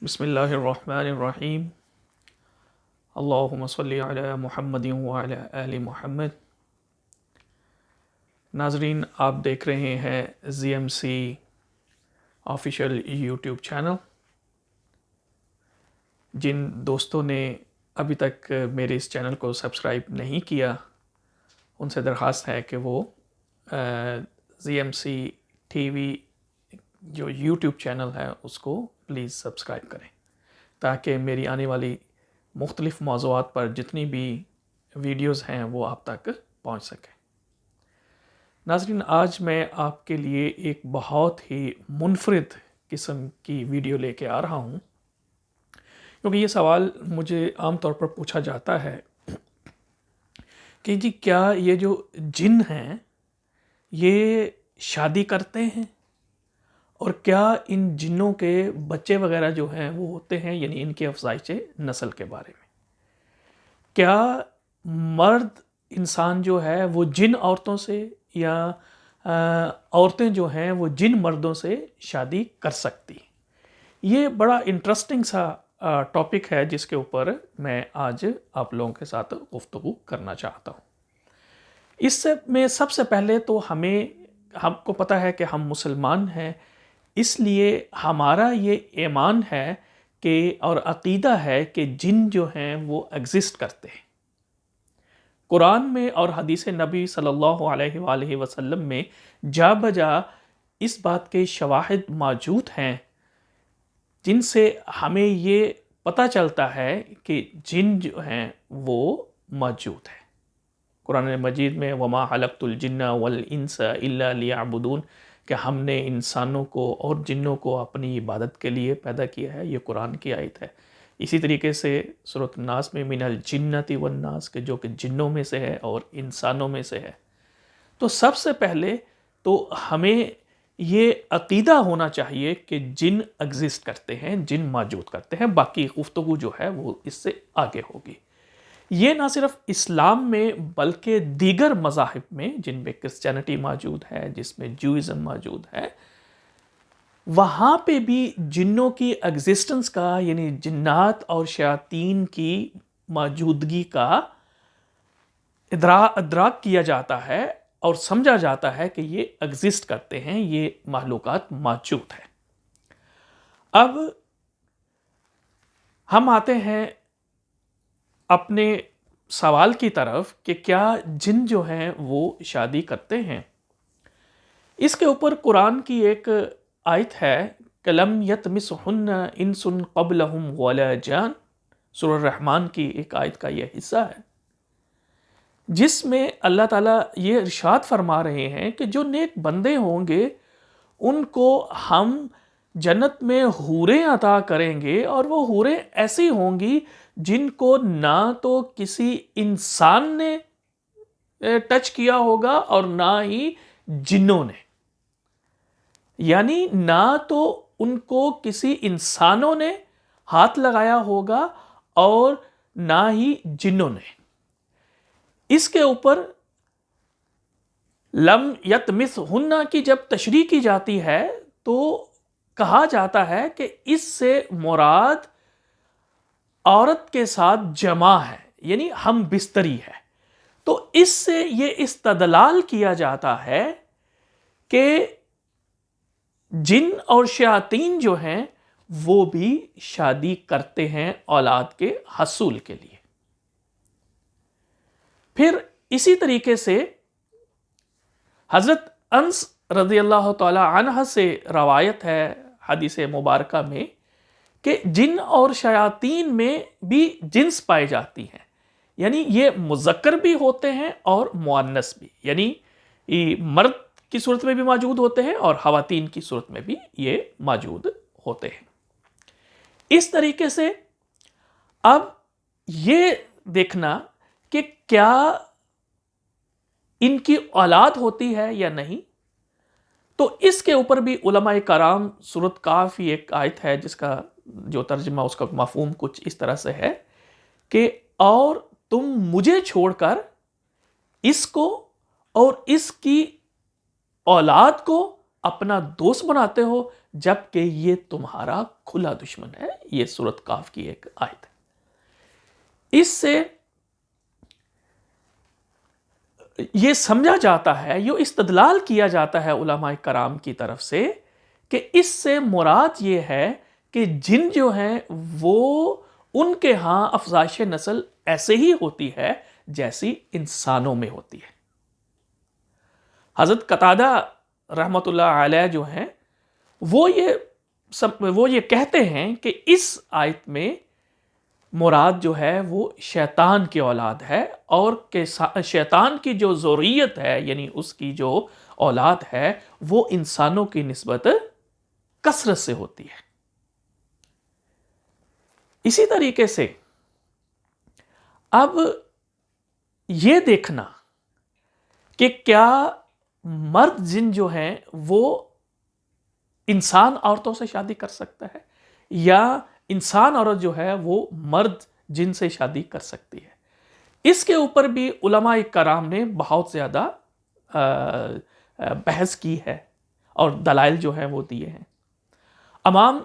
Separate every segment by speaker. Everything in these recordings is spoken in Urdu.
Speaker 1: بسم اللہ الرحمن الرحیم اللہم صلی علی محمد وعلی آل محمد۔ ناظرین، آپ دیکھ رہے ہیں ZMC آفیشیل یوٹیوب چینل۔ جن دوستوں نے ابھی تک میرے اس چینل کو سبسکرائب نہیں کیا، ان سے درخواست ہے کہ وہ ZMC TV جو یوٹیوب چینل ہے اس کو پلیز سبسکرائب کریں، تاکہ میری آنے والی مختلف موضوعات پر جتنی بھی ویڈیوز ہیں وہ آپ تک پہنچ سکیں۔ ناظرین، آج میں آپ کے لیے ایک بہت ہی منفرد قسم کی ویڈیو لے کے آ رہا ہوں، کیونکہ یہ سوال مجھے عام طور پر پوچھا جاتا ہے کہ جی کیا یہ جو جن ہیں یہ شادی کرتے ہیں، اور کیا ان جنوں کے بچے وغیرہ جو ہیں وہ ہوتے ہیں، یعنی ان کی افزائش نسل کے بارے میں کیا مرد انسان جو ہے وہ جن عورتوں سے یا عورتیں جو ہیں وہ جن مردوں سے شادی کر سکتی۔ یہ بڑا انٹرسٹنگ سا ٹاپک ہے جس کے اوپر میں آج آپ لوگوں کے ساتھ گفتگو کرنا چاہتا ہوں۔ اس سے میں سب سے پہلے تو ہم کو پتہ ہے کہ ہم مسلمان ہیں، اس لیے ہمارا یہ ایمان ہے کہ اور عقیدہ ہے کہ جن جو ہیں وہ ایگزسٹ کرتے ہیں۔ قرآن میں اور حدیث نبی صلی اللہ علیہ وآلہ وسلم میں جا بجا اس بات کے شواہد موجود ہیں جن سے ہمیں یہ پتہ چلتا ہے کہ جن جو ہیں وہ موجود ہیں۔ قرآن مجید میں وَمَا خَلَقْتُ الْجِنَّ وَالْإِنسَ إِلَّا لِيَعْبُدُونَ کہ ہم نے انسانوں کو اور جنوں کو اپنی عبادت کے لیے پیدا کیا ہے، یہ قرآن کی آیت ہے۔ اسی طریقے سے سورۃ الناس میں من الجنۃ والناس کہ جو کہ جنوں میں سے ہے اور انسانوں میں سے ہے۔ تو سب سے پہلے تو ہمیں یہ عقیدہ ہونا چاہیے کہ جن ایگزسٹ کرتے ہیں، جن موجود کرتے ہیں۔ باقی گفتگو جو ہے وہ اس سے آگے ہوگی۔ یہ نہ صرف اسلام میں بلکہ دیگر مذاہب میں، جن میں کرسچینٹی موجود ہے، جس میں جوئزم موجود ہے، وہاں پہ بھی جنوں کی ایگزسٹنس کا، یعنی جنات اور شیاطین کی موجودگی کا ادراک کیا جاتا ہے اور سمجھا جاتا ہے کہ یہ ایگزسٹ کرتے ہیں، یہ مخلوقات موجود ہیں۔ اب ہم آتے ہیں اپنے سوال کی طرف کہ کیا جن جو ہیں وہ شادی کرتے ہیں۔ اس کے اوپر قرآن کی ایک آیت ہے کہ لَمْ يَطْمِثْهُنَّ إِنسٌ قَبْلَهُمْ وَلَا جَانٌ، سورہ الرحمن کی ایک آیت کا یہ حصہ ہے، جس میں اللہ تعالیٰ یہ ارشاد فرما رہے ہیں کہ جو نیک بندے ہوں گے ان کو ہم جنت میں حوریں عطا کریں گے، اور وہ حوریں ایسی ہوں گی جن کو نہ تو کسی انسان نے ٹچ کیا ہوگا اور نہ ہی جنوں نے، یعنی نہ تو ان کو کسی انسانوں نے ہاتھ لگایا ہوگا اور نہ ہی جنوں نے۔ اس کے اوپر لم یطمثہن کی جب تشریح کی جاتی ہے تو کہا جاتا ہے کہ اس سے مراد عورت کے ساتھ جمع ہے، یعنی ہم بستری ہے۔ تو اس سے یہ استدلال کیا جاتا ہے کہ جن اور شیاطین جو ہیں وہ بھی شادی کرتے ہیں اولاد کے حصول کے لیے۔ پھر اسی طریقے سے حضرت انس رضی اللہ تعالی عنہ سے روایت ہے حدیث مبارکہ میں کہ جن اور شیاطین میں بھی جنس پائی جاتی ہیں، یعنی یہ مذکر بھی ہوتے ہیں اور مؤنث بھی، یعنی مرد کی صورت میں بھی موجود ہوتے ہیں اور خواتین کی صورت میں بھی یہ موجود ہوتے ہیں۔ اس طریقے سے اب یہ دیکھنا کہ کیا ان کی اولاد ہوتی ہے یا نہیں، تو اس کے اوپر بھی علماء کرام، سورۃ کاف ایک آیت ہے جس کا جو ترجمہ اس کا مفہوم کچھ اس طرح سے ہے کہ اور تم مجھے چھوڑ کر اس کو اور اس کی اولاد کو اپنا دوست بناتے ہو جبکہ یہ تمہارا کھلا دشمن ہے. یہ سورۃ کہف کی ایک آیت ہے. اس سے یہ سمجھا جاتا ہے، یہ استدلال کیا جاتا ہے علماء کرام کی طرف سے کہ اس سے مراد یہ ہے کہ جن جو ہیں وہ ان کے ہاں افزائش نسل ایسے ہی ہوتی ہے جیسی انسانوں میں ہوتی ہے. حضرت قتادہ رحمۃ اللہ علیہ جو ہیں وہ یہ کہتے ہیں کہ اس آیت میں مراد جو ہے وہ شیطان کی اولاد ہے، اور کہ شیطان کی جو ذریت ہے یعنی اس کی جو اولاد ہے وہ انسانوں کی نسبت کثرت سے ہوتی ہے. اسی طریقے سے اب یہ دیکھنا کہ کیا مرد جن جو ہیں وہ انسان عورتوں سے شادی کر سکتا ہے یا انسان عورت جو ہے وہ مرد جن سے شادی کر سکتی ہے. اس کے اوپر بھی علماء کرام نے بہت زیادہ بحث کی ہے اور دلائل جو ہیں وہ دیے ہیں. امام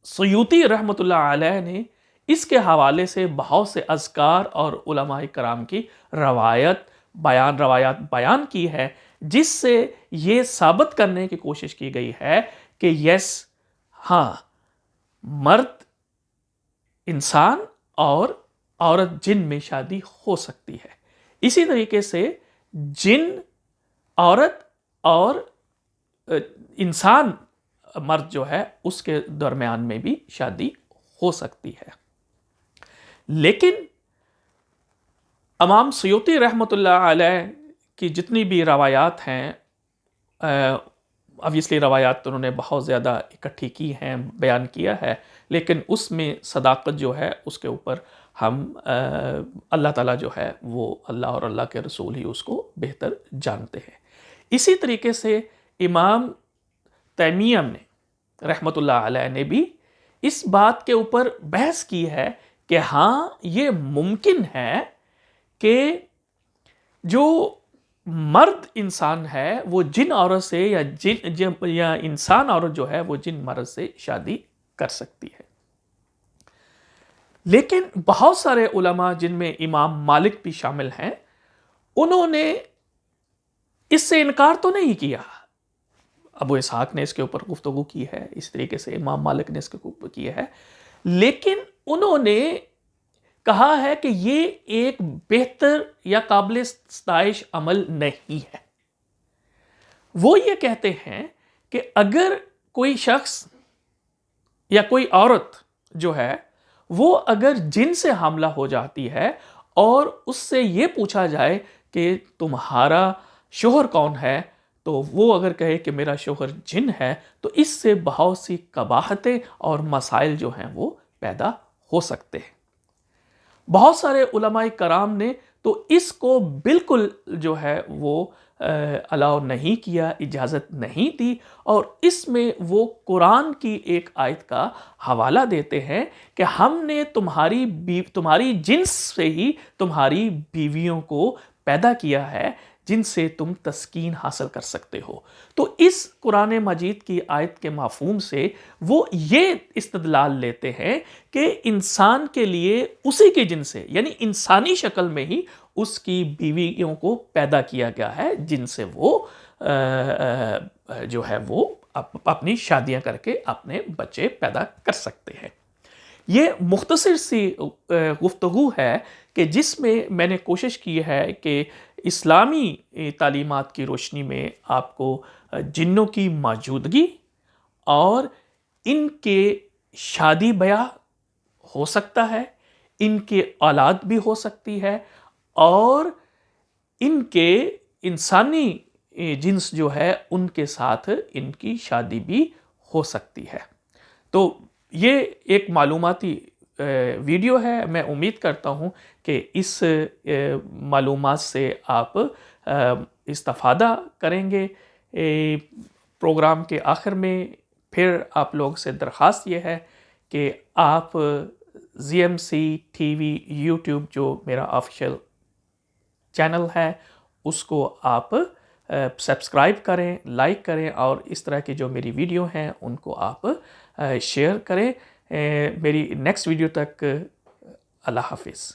Speaker 1: سیوطی رحمۃ اللہ علیہ نے اس کے حوالے سے بہت سے اذکار اور علماء کرام کی روایات بیان کی ہے، جس سے یہ ثابت کرنے کی کوشش کی گئی ہے کہ ہاں مرد انسان اور عورت جن میں شادی ہو سکتی ہے. اسی طریقے سے جن عورت اور انسان مرد جو ہے اس کے درمیان میں بھی شادی ہو سکتی ہے. لیکن امام سیوطی رحمۃ اللہ علیہ کی جتنی بھی روایات ہیں، obviously روایات انہوں نے بہت زیادہ اکٹھی کی ہیں، بیان کیا ہے، لیکن اس میں صداقت جو ہے اس کے اوپر ہم اللہ تعالیٰ جو ہے وہ اللہ اور اللہ کے رسول ہی اس کو بہتر جانتے ہیں. اسی طریقے سے امام تیمیہ نے رحمۃ اللہ علیہ نے بھی اس بات کے اوپر بحث کی ہے کہ ہاں یہ ممکن ہے کہ جو مرد انسان ہے وہ جن عورت سے یا انسان عورت جو ہے وہ جن مرد سے شادی کر سکتی ہے. لیکن بہت سارے علماء جن میں امام مالک بھی شامل ہیں انہوں نے اس سے انکار تو نہیں کیا. ابو اسحاق نے اس کے اوپر گفتگو کی ہے، اس طریقے سے امام مالک نے اس کے اوپر کی ہے، لیکن انہوں نے کہا ہے کہ یہ ایک بہتر یا قابل ستائش عمل نہیں ہے. وہ یہ کہتے ہیں کہ اگر کوئی شخص یا کوئی عورت جو ہے وہ اگر جن سے حاملہ ہو جاتی ہے اور اس سے یہ پوچھا جائے کہ تمہارا شوہر کون ہے، تو وہ اگر کہے کہ میرا شوہر جن ہے تو اس سے بہت سی قباحتیں اور مسائل جو ہیں وہ پیدا ہو سکتے ہیں. بہت سارے علماء کرام نے تو اس کو بالکل جو ہے وہ الاؤ نہیں کیا، اجازت نہیں دی، اور اس میں وہ قرآن کی ایک آیت کا حوالہ دیتے ہیں کہ ہم نے تمہاری جنس سے ہی تمہاری بیویوں کو پیدا کیا ہے جن سے تم تسکین حاصل کر سکتے ہو. تو اس قرآن مجید کی آیت کے مفہوم سے وہ یہ استدلال لیتے ہیں کہ انسان کے لیے اسی کے جن سے یعنی انسانی شکل میں ہی اس کی بیویوں کو پیدا کیا گیا ہے جن سے وہ جو ہے وہ اپنی شادیاں کر کے اپنے بچے پیدا کر سکتے ہیں. یہ مختصر سی گفتگو ہے کہ جس میں نے کوشش کی ہے کہ اسلامی تعلیمات کی روشنی میں آپ کو جنوں کی موجودگی اور ان کے شادی بیاہ ہو سکتا ہے، ان کے اولاد بھی ہو سکتی ہے، اور ان کے انسانی جنس جو ہے ان کے ساتھ ان کی شادی بھی ہو سکتی ہے. تو یہ ایک معلوماتی ویڈیو ہے. میں امید کرتا ہوں کہ اس معلومات سے آپ استفادہ کریں گے. پروگرام کے آخر میں پھر آپ لوگ سے درخواست یہ ہے کہ آپ ZMC TV یوٹیوب جو میرا آفیشیل چینل ہے اس کو آپ سبسکرائب کریں، لائک کریں، اور اس طرح کی جو میری ویڈیو ہیں ان کو آپ شیئر کریں۔ میری نیکسٹ ویڈیو تک اللہ حافظ۔